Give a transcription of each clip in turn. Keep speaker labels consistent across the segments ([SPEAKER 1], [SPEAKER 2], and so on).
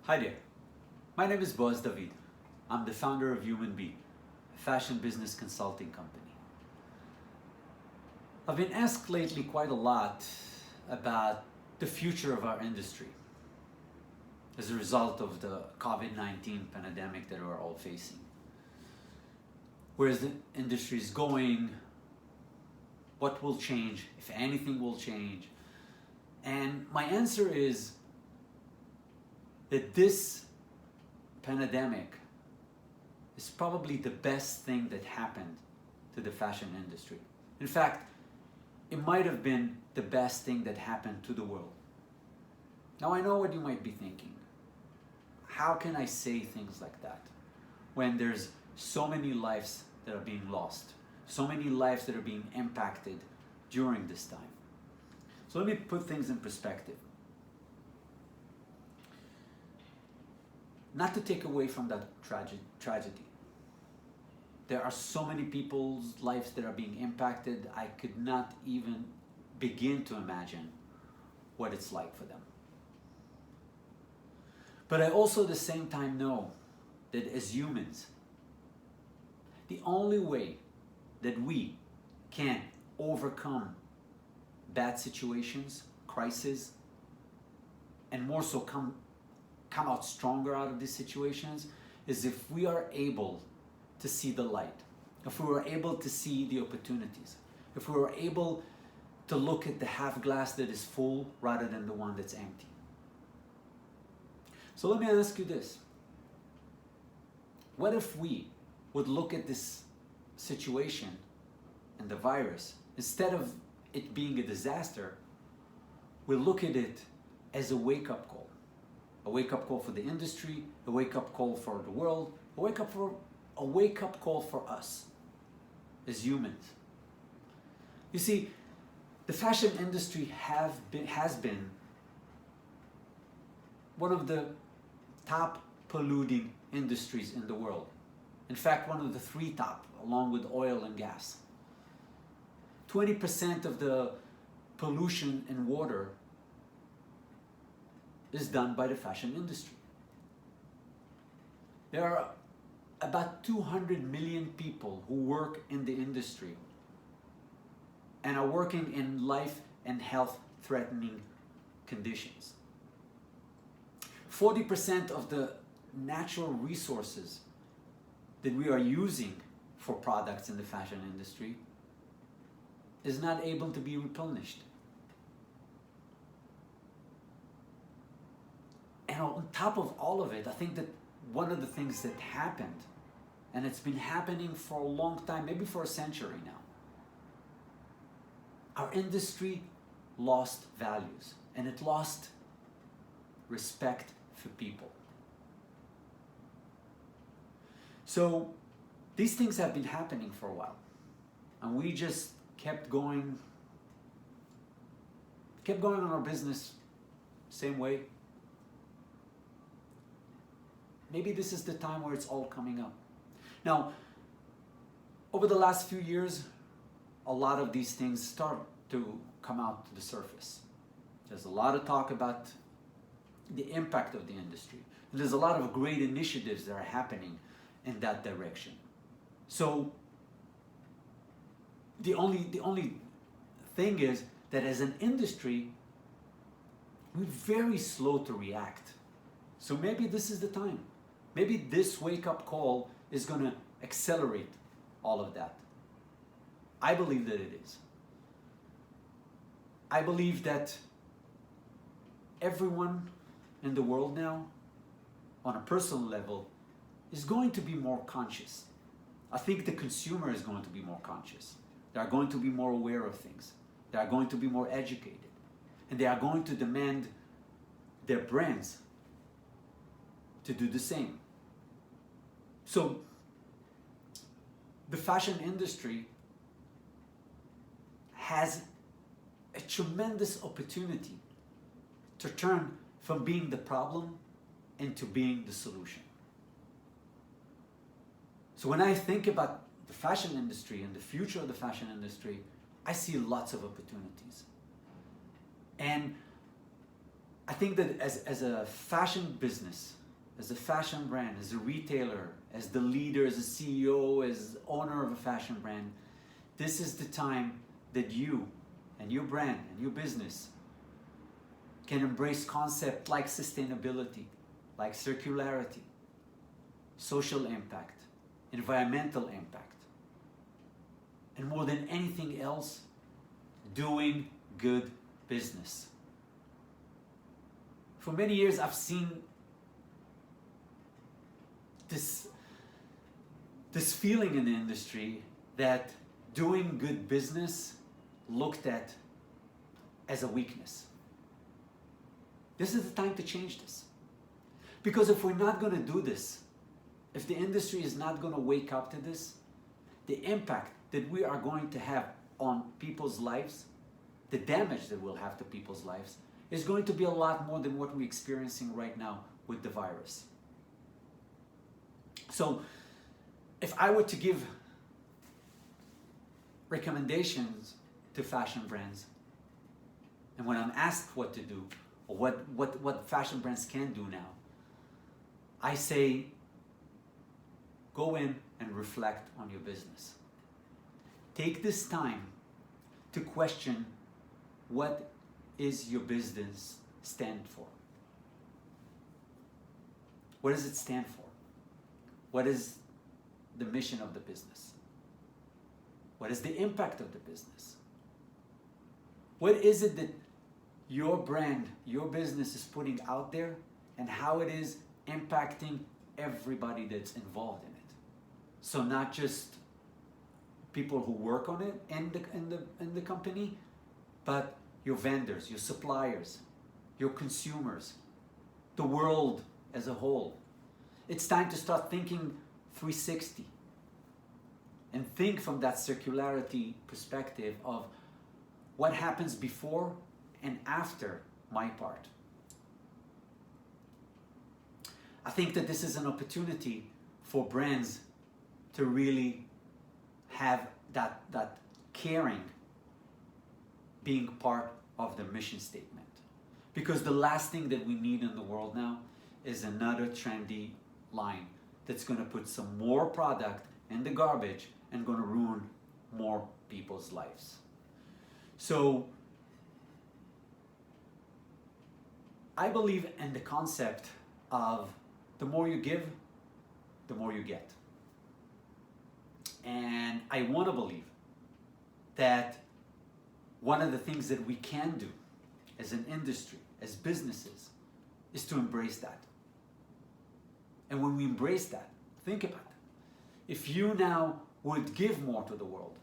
[SPEAKER 1] Hi there, my name is Boaz. I'm the founder of Human Bee, a fashion business consulting company. I've been asked lately quite a lot about the future of our industry as a result of the COVID-19 pandemic that we're all facing. Where is the industry going? What will change, if anything will change? And my answer is that this pandemic is probably the best thing that happened to the fashion industry. In fact, it might have been the best thing that happened to the world. Now I know what you might be thinking. How can I say things like that when there's so many lives that are being lost, so many lives that are being impacted during this time? So let me put things in perspective. Not to take away from that tragedy. There are so many people's lives that are being impacted, I could not even begin to imagine what it's like for them. But I also at the same time know that as humans, the only way that we can overcome bad situations, crises, and more so come out stronger out of these situations is if we are able to see the light, if we are able to see the opportunities, if we are able to look at the half glass that is full rather than the one that's empty. So let me ask you this. What if we would look at this situation and the virus, instead of it being a disaster, we look at it as a wake-up call. A wake-up call for the industry, a wake-up call for the world, a wake-up call for us as humans. You see, the fashion industry has been one of the top polluting industries in the world. In fact, one of the 3 top, along with oil and gas. 20% of the pollution in water is done by the fashion industry. There are about 200 million people who work in the industry and are working in life and health threatening conditions. 40% of the natural resources that we are using for products in the fashion industry is not able to be replenished. And on top of all of it, I think that one of the things that happened, and it's been happening for a long time, maybe for a century now, our industry lost values and it lost respect for people. So these things have been happening for a while, and we just kept going on our business same way. Maybe this is the time where it's all coming up. Now, over the last few years, a lot of these things start to come out to the surface. There's a lot of talk about the impact of the industry. And there's a lot of great initiatives that are happening in that direction. So the only thing is that as an industry, we're very slow to react. So maybe this is the time. Maybe this wake-up call is going to accelerate all of that. I believe that it is. I believe that everyone in the world now, on a personal level, is going to be more conscious. I think the consumer is going to be more conscious. They are going to be more aware of things. They are going to be more educated. And they are going to demand their brands to do the same. So the fashion industry has a tremendous opportunity to turn from being the problem into being the solution. So when I think about the fashion industry and the future of the fashion industry, I see lots of opportunities. And I think that as a fashion business, as a fashion brand, as a retailer, as the leader, as a CEO, as owner of a fashion brand, this is the time that you and your brand and your business can embrace concepts like sustainability, like circularity, social impact, environmental impact, and more than anything else, doing good business. For many years, I've seen this feeling in the industry that doing good business looked at as a weakness. This is the time to change this. Because if we're not going to do this, if the industry is not going to wake up to this, the impact that we are going to have on people's lives, the damage that we'll have to people's lives, is going to be a lot more than what we're experiencing right now with the virus. So, if I were to give recommendations to fashion brands, and when I'm asked what to do, or what fashion brands can do now, I say, go in and reflect on your business. Take this time to question what is your business stand for. What does it stand for? What is the mission of the business? What is the impact of the business? What is it that your brand, your business is putting out there, and how it is impacting everybody that's involved in it? So not just people who work on it in the company, but your vendors, your suppliers, your consumers, the world as a whole. It's time to start thinking 360 and think from that circularity perspective of what happens before and after my part. I think that this is an opportunity for brands to really have that caring being part of the mission statement. Because the last thing that we need in the world now is another trendy line that's going to put some more product in the garbage and going to ruin more people's lives. So I believe in the concept of the more you give, the more you get. And I want to believe that one of the things that we can do as an industry, as businesses, is to embrace that. And when we embrace that, think about it. If you now would give more to the world,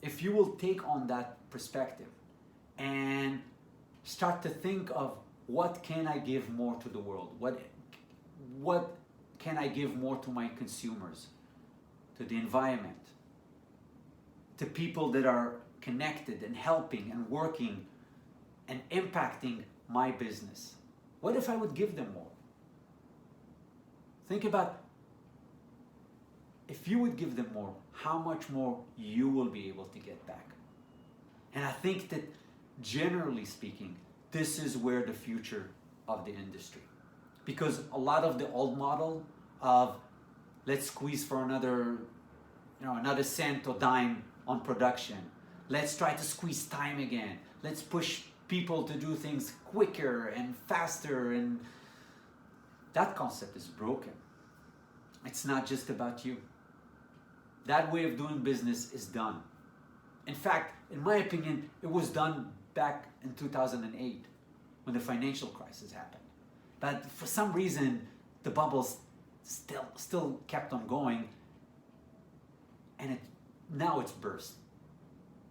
[SPEAKER 1] if you will take on that perspective and start to think of what can I give more to the world? What can I give more to my consumers, to the environment, to people that are connected and helping and working and impacting my business? What if I would give them more? Think about if you would give them more, how much more you will be able to get back. And I think that generally speaking, this is where the future of the industry. Because a lot of the old model of let's squeeze for another cent or dime on production. Let's try to squeeze time again. Let's push people to do things quicker and faster, and that concept is broken. It's not just about you. That way of doing business is done. In fact, in my opinion, it was done back in 2008 when the financial crisis happened. But for some reason, the bubbles still kept on going, and now it's burst.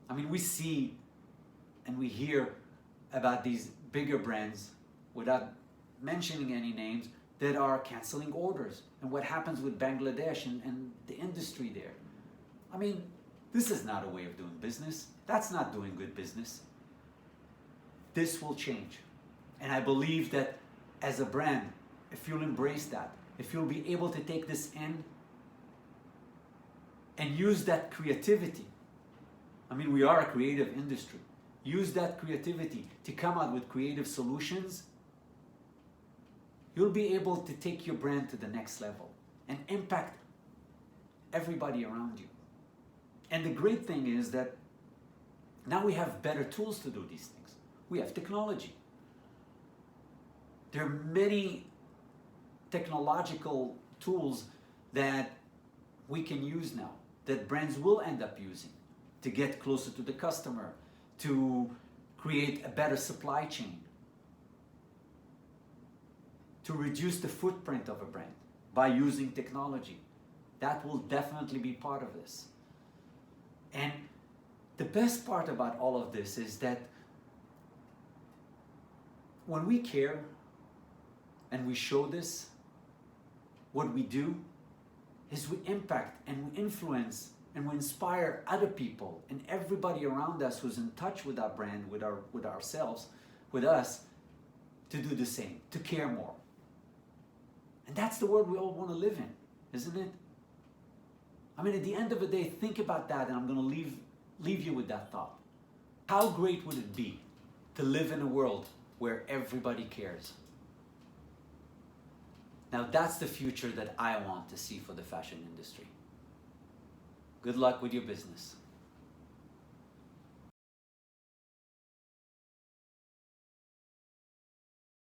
[SPEAKER 1] I mean, we see and we hear about these bigger brands, without mentioning any names, that are canceling orders, and what happens with Bangladesh and the industry there. I mean, this is not a way of doing business. That's not doing good business. This will change. And I believe that as a brand, if you'll embrace that, if you'll be able to take this in and use that creativity, I mean, we are a creative industry. Use that creativity to come out with creative solutions. you'll be able to take your brand to the next level and impact everybody around you. And the great thing is that now we have better tools to do these things. We have technology. There are many technological tools that we can use now, that brands will end up using to get closer to the customer, to create a better supply chain, to reduce the footprint of a brand by using technology. That will definitely be part of this. And the best part about all of this is that when we care and we show this, what we do is we impact and we influence and we inspire other people and everybody around us who's in touch with our brand, with ourselves, with us, to do the same, to care more. And that's the world we all want to live in, isn't it? I mean, at the end of the day, think about that, and I'm going to leave you with that thought. How great would it be to live in a world where everybody cares? Now, that's the future that I want to see for the fashion industry. Good luck with your business.